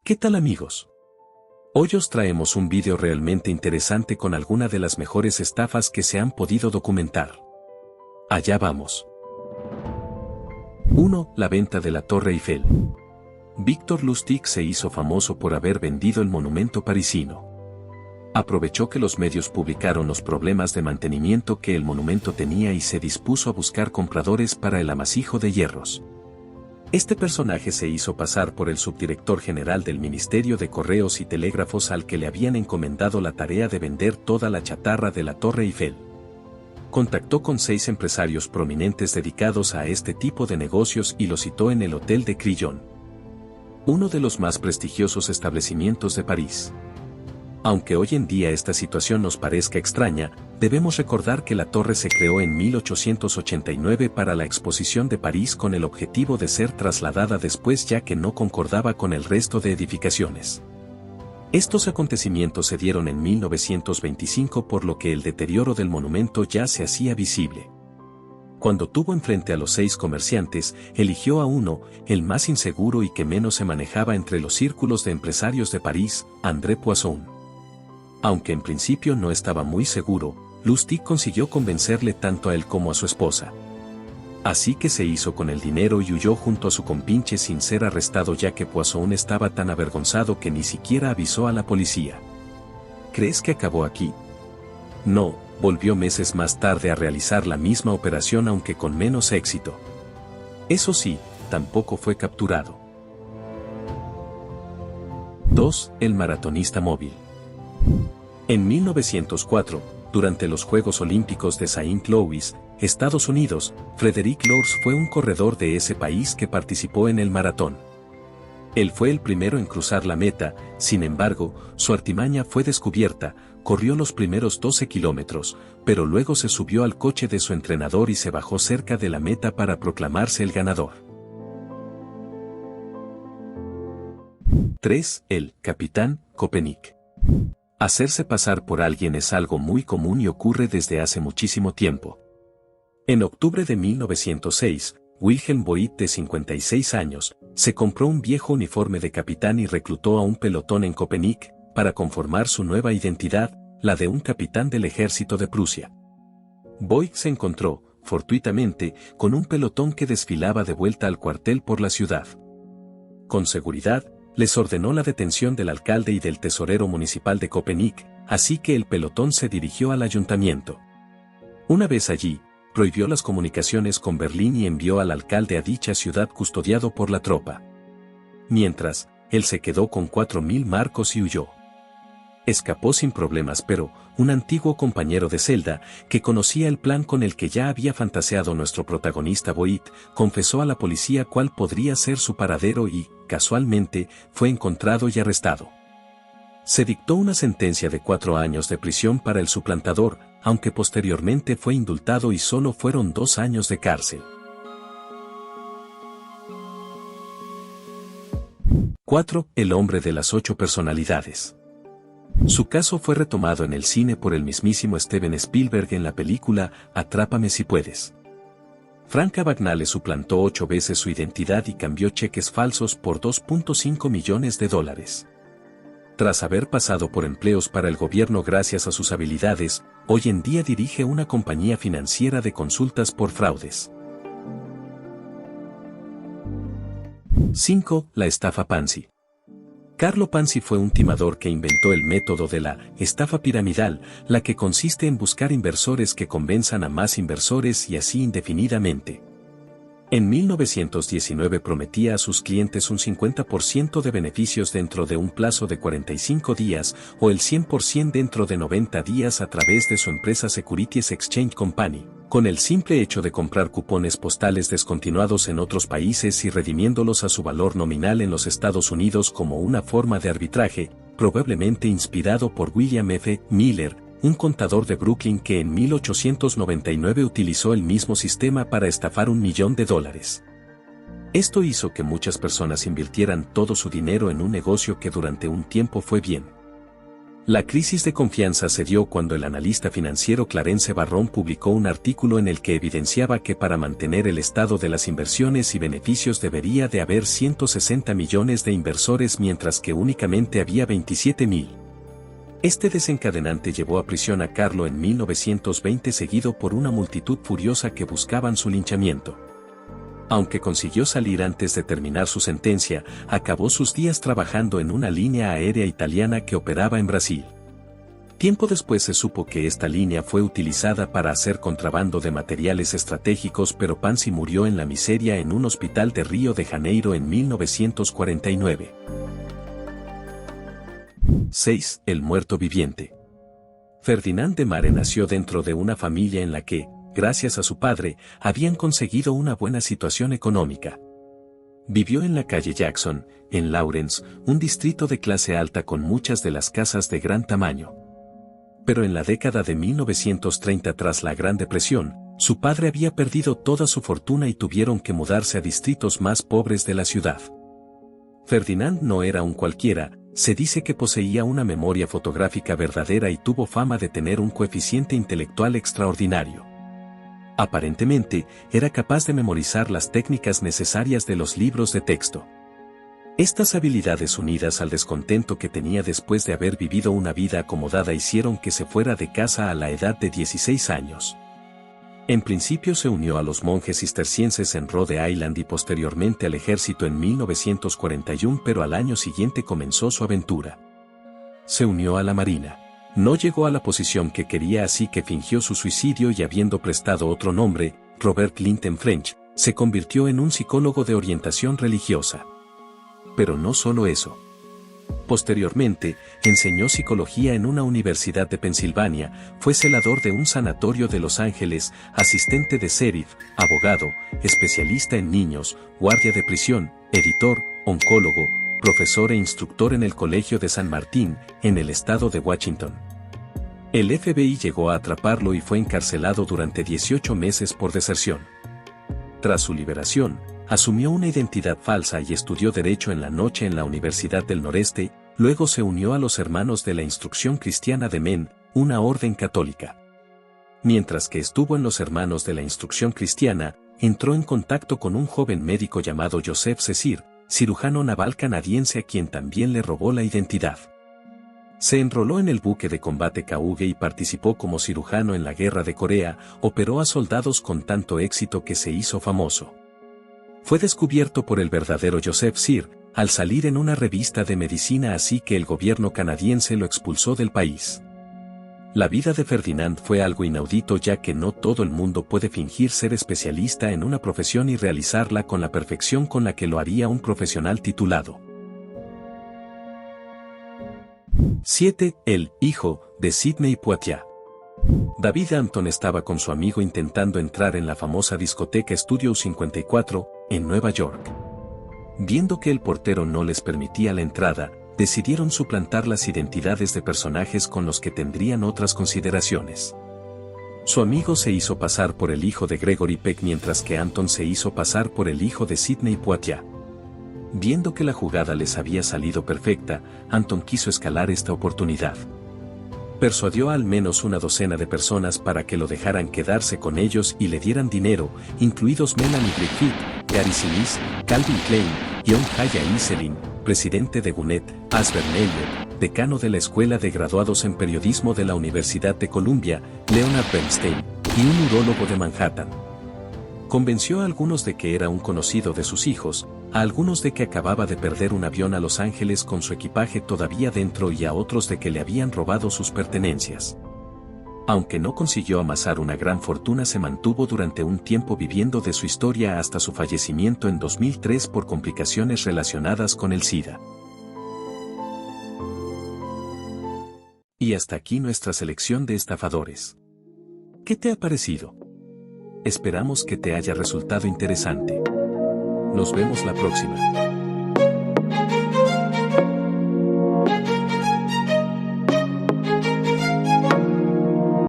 ¿Qué tal amigos? Hoy os traemos un vídeo realmente interesante con alguna de las mejores estafas que se han podido documentar. Allá vamos. 1. La venta de la Torre Eiffel. Victor Lustig se hizo famoso por haber vendido el monumento parisino. Aprovechó que los medios publicaron los problemas de mantenimiento que el monumento tenía y se dispuso a buscar compradores para el amasijo de hierros. Este personaje se hizo pasar por el subdirector general del Ministerio de Correos y Telégrafos al que le habían encomendado la tarea de vender toda la chatarra de la Torre Eiffel. Contactó con 6 empresarios prominentes dedicados a este tipo de negocios y los citó en el Hotel de Crillon, uno de los más prestigiosos establecimientos de París. Aunque hoy en día esta situación nos parezca extraña, debemos recordar que la torre se creó en 1889 para la Exposición de París con el objetivo de ser trasladada después ya que no concordaba con el resto de edificaciones. Estos acontecimientos se dieron en 1925 por lo que el deterioro del monumento ya se hacía visible. Cuando tuvo enfrente a los 6 comerciantes, eligió a uno, el más inseguro y que menos se manejaba entre los círculos de empresarios de París, André Poisson. Aunque en principio no estaba muy seguro, Lustig consiguió convencerle tanto a él como a su esposa. Así que se hizo con el dinero y huyó junto a su compinche sin ser arrestado ya que Poisson estaba tan avergonzado que ni siquiera avisó a la policía. ¿Crees que acabó aquí? No, volvió meses más tarde a realizar la misma operación aunque con menos éxito. Eso sí, tampoco fue capturado. 2. El maratonista móvil. En 1904, durante los Juegos Olímpicos de Saint Louis, Estados Unidos, Frederick Lours fue un corredor de ese país que participó en el maratón. Él fue el primero en cruzar la meta, sin embargo, su artimaña fue descubierta, corrió los primeros 12 kilómetros, pero luego se subió al coche de su entrenador y se bajó cerca de la meta para proclamarse el ganador. 3. El capitán Köpenick. Hacerse pasar por alguien es algo muy común y ocurre desde hace muchísimo tiempo. En octubre de 1906, Wilhelm Voigt, de 56 años, se compró un viejo uniforme de capitán y reclutó a un pelotón en Köpenick, para conformar su nueva identidad, la de un capitán del ejército de Prusia. Voigt se encontró, fortuitamente, con un pelotón que desfilaba de vuelta al cuartel por la ciudad. Con seguridad, les ordenó la detención del alcalde y del tesorero municipal de Köpenick, así que el pelotón se dirigió al ayuntamiento. Una vez allí, prohibió las comunicaciones con Berlín y envió al alcalde a dicha ciudad custodiado por la tropa. Mientras, él se quedó con 4.000 marcos y huyó. Escapó sin problemas pero, un antiguo compañero de celda, que conocía el plan con el que ya había fantaseado nuestro protagonista Voigt, confesó a la policía cuál podría ser su paradero y, casualmente, fue encontrado y arrestado. Se dictó una sentencia de 4 años de prisión para el suplantador, aunque posteriormente fue indultado y solo fueron 2 años de cárcel. 4. El hombre de las 8 personalidades. Su caso fue retomado en el cine por el mismísimo Steven Spielberg en la película Atrápame si puedes. Frank Abagnale suplantó 8 veces su identidad y cambió cheques falsos por $2.5 millones. Tras haber pasado por empleos para el gobierno gracias a sus habilidades, hoy en día dirige una compañía financiera de consultas por fraudes. 5. La estafa Ponzi. Carlo Ponzi fue un timador que inventó el método de la estafa piramidal, la que consiste en buscar inversores que convenzan a más inversores y así indefinidamente. En 1919 prometía a sus clientes un 50% de beneficios dentro de un plazo de 45 días o el 100% dentro de 90 días a través de su empresa Securities Exchange Company, con el simple hecho de comprar cupones postales descontinuados en otros países y redimiéndolos a su valor nominal en los Estados Unidos como una forma de arbitraje, probablemente inspirado por William F. Miller, un contador de Brooklyn que en 1899 utilizó el mismo sistema para estafar $1 millón. Esto hizo que muchas personas invirtieran todo su dinero en un negocio que durante un tiempo fue bien. La crisis de confianza se dio cuando el analista financiero Clarence Barron publicó un artículo en el que evidenciaba que para mantener el estado de las inversiones y beneficios debería de haber 160 millones de inversores mientras que únicamente había 27.000. Este desencadenante llevó a prisión a Carlo en 1920 seguido por una multitud furiosa que buscaban su linchamiento. Aunque consiguió salir antes de terminar su sentencia, acabó sus días trabajando en una línea aérea italiana que operaba en Brasil. Tiempo después se supo que esta línea fue utilizada para hacer contrabando de materiales estratégicos, pero Pansi murió en la miseria en un hospital de Río de Janeiro en 1949. 6. El muerto viviente. Ferdinand de Mare nació dentro de una familia en la que, gracias a su padre, habían conseguido una buena situación económica. Vivió en la calle Jackson, en Lawrence, un distrito de clase alta con muchas de las casas de gran tamaño. Pero en la década de 1930, tras la Gran Depresión, su padre había perdido toda su fortuna y tuvieron que mudarse a distritos más pobres de la ciudad. Ferdinand no era un cualquiera, se dice que poseía una memoria fotográfica verdadera y tuvo fama de tener un coeficiente intelectual extraordinario. Aparentemente, era capaz de memorizar las técnicas necesarias de los libros de texto. Estas habilidades unidas al descontento que tenía después de haber vivido una vida acomodada hicieron que se fuera de casa a la edad de 16 años. En principio se unió a los monjes cistercienses en Rhode Island y posteriormente al ejército en 1941, pero al año siguiente comenzó su aventura. Se unió a la Marina. No llegó a la posición que quería, así que fingió su suicidio y, habiendo prestado otro nombre, Robert Linton French, se convirtió en un psicólogo de orientación religiosa. Pero no solo eso. Posteriormente, enseñó psicología en una universidad de Pensilvania, fue celador de un sanatorio de Los Ángeles, asistente de sheriff, abogado, especialista en niños, guardia de prisión, editor, oncólogo, profesor e instructor en el Colegio de San Martín, en el estado de Washington. El FBI llegó a atraparlo y fue encarcelado durante 18 meses por deserción. Tras su liberación, asumió una identidad falsa y estudió Derecho en la noche en la Universidad del Noreste, luego se unió a los Hermanos de la Instrucción Cristiana de Men, una orden católica. Mientras que estuvo en los Hermanos de la Instrucción Cristiana, entró en contacto con un joven médico llamado Joseph Cesir, cirujano naval canadiense a quien también le robó la identidad. Se enroló en el buque de combate Kahuge y participó como cirujano en la Guerra de Corea, operó a soldados con tanto éxito que se hizo famoso. Fue descubierto por el verdadero Joseph Cyr, al salir en una revista de medicina, así que el gobierno canadiense lo expulsó del país. La vida de Ferdinand fue algo inaudito, ya que no todo el mundo puede fingir ser especialista en una profesión y realizarla con la perfección con la que lo haría un profesional titulado. 7. El hijo de Sidney Poitier. David Hampton estaba con su amigo intentando entrar en la famosa discoteca Studio 54, en Nueva York. Viendo que el portero no les permitía la entrada, decidieron suplantar las identidades de personajes con los que tendrían otras consideraciones. Su amigo se hizo pasar por el hijo de Gregory Peck, mientras que Hampton se hizo pasar por el hijo de Sidney Poitier. Viendo que la jugada les había salido perfecta, Hampton quiso escalar esta oportunidad. Persuadió a al menos una docena de personas para que lo dejaran quedarse con ellos y le dieran dinero, incluidos Melanie Griffith, Gary Sinise, Calvin Klein, John Haya Iselin, presidente de Gwinnett, Asber Neyer, decano de la Escuela de Graduados en Periodismo de la Universidad de Columbia, Leonard Bernstein, y un urólogo de Manhattan. Convenció a algunos de que era un conocido de sus hijos, a algunos de que acababa de perder un avión a Los Ángeles con su equipaje todavía dentro y a otros de que le habían robado sus pertenencias. Aunque no consiguió amasar una gran fortuna, se mantuvo durante un tiempo viviendo de su historia hasta su fallecimiento en 2003 por complicaciones relacionadas con el SIDA. Y hasta aquí nuestra selección de estafadores. ¿Qué te ha parecido? Esperamos que te haya resultado interesante. Nos vemos la próxima.